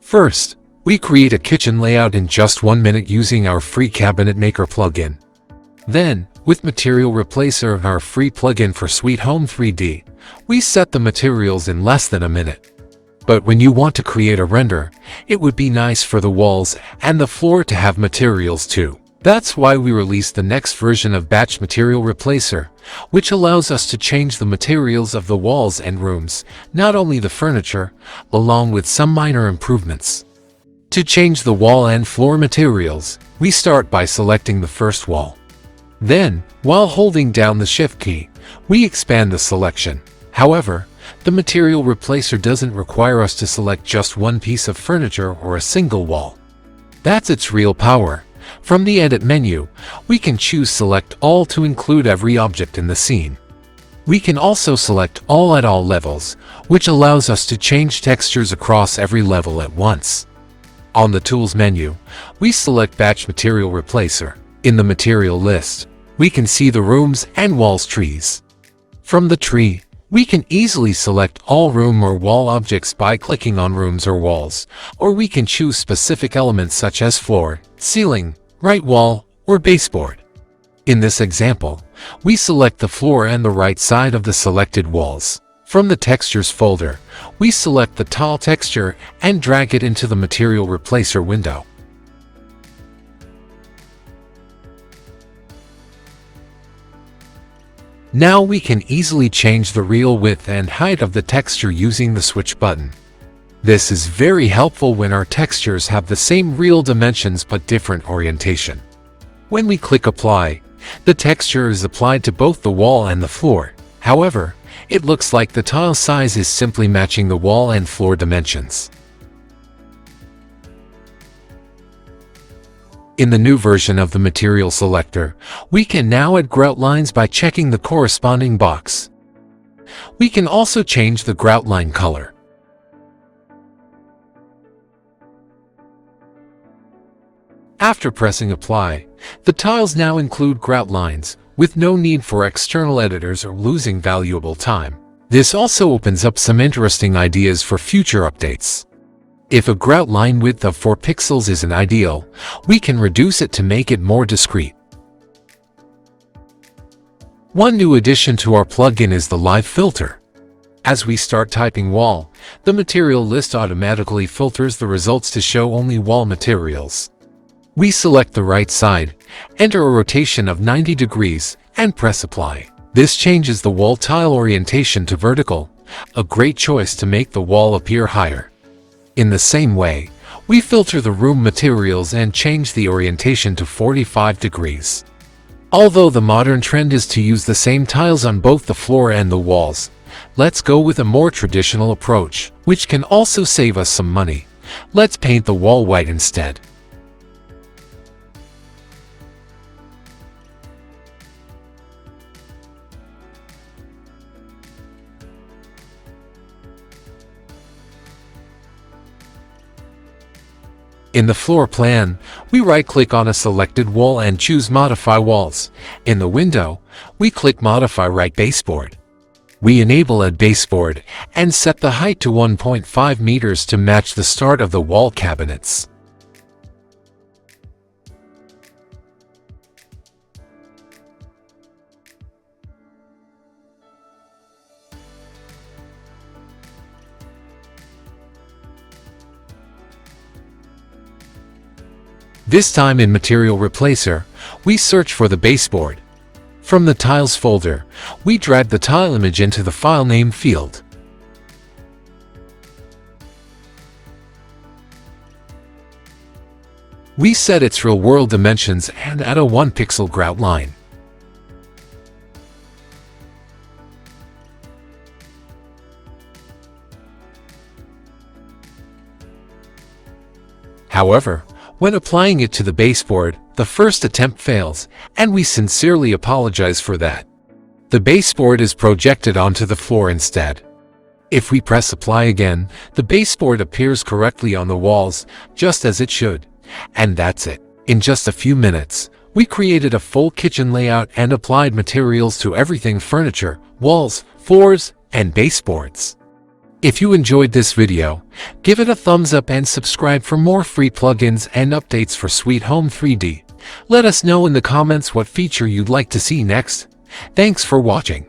First, we create a kitchen layout in just 1 minute using our free Cabinet Maker plugin. Then, with Material Replacer, our free plugin for Sweet Home 3D, we set the materials in less than a minute. But when you want to create a render, it would be nice for the walls and the floor to have materials too. That's why we released the next version of Batch Material Replacer, which allows us to change the materials of the walls and rooms, not only the furniture, along with some minor improvements. To change the wall and floor materials, we start by selecting the first wall. Then, while holding down the Shift key, we expand the selection. However, the Material Replacer doesn't require us to select just one piece of furniture or a single wall. That's its real power. From the Edit menu, we can choose Select All to include every object in the scene. We can also select All at all levels, which allows us to change textures across every level at once. On the Tools menu, we select Batch Material Replacer. In the material list, we can see the rooms and walls trees. From the tree, we can easily select all room or wall objects by clicking on rooms or walls, or we can choose specific elements such as floor, ceiling, right wall, or baseboard. In this example, we select the floor and the right side of the selected walls. From the Textures folder, we select the tile texture and drag it into the Material Replacer window. Now we can easily change the real width and height of the texture using the Switch button. This is very helpful when our textures have the same real dimensions but different orientation. When we click Apply, the texture is applied to both the wall and the floor. However, it looks like the tile size is simply matching the wall and floor dimensions. In the new version of the Material Selector, we can now add grout lines by checking the corresponding box. We can also change the grout line color. After pressing Apply, the tiles now include grout lines, with no need for external editors or losing valuable time. This also opens up some interesting ideas for future updates. If a grout line width of 4 pixels isn't ideal, we can reduce it to make it more discrete. One new addition to our plugin is the Live Filter. As we start typing wall, the material list automatically filters the results to show only wall materials. We select the right side, enter a rotation of 90 degrees, and press Apply. This changes the wall tile orientation to vertical, a great choice to make the wall appear higher. In the same way, we filter the room materials and change the orientation to 45 degrees. Although the modern trend is to use the same tiles on both the floor and the walls, let's go with a more traditional approach, which can also save us some money. Let's paint the wall white instead. In the floor plan, we right-click on a selected wall and choose Modify Walls. In the window, we click Modify Right Baseboard. We enable Add Baseboard and set the height to 1.5 meters to match the start of the wall cabinets. This time in Material Replacer, we search for the baseboard. From the Tiles folder, we drag the tile image into the File Name field. We set its real-world dimensions and add a 1-pixel grout line. However, when applying it to the baseboard, the first attempt fails, and we sincerely apologize for that. The baseboard is projected onto the floor instead. If we press Apply again, the baseboard appears correctly on the walls, just as it should. And that's it. In just a few minutes, we created a full kitchen layout and applied materials to everything: furniture, walls, floors, and baseboards. If you enjoyed this video, give it a thumbs up and subscribe for more free plugins and updates for Sweet Home 3D. Let us know in the comments what feature you'd like to see next. Thanks for watching.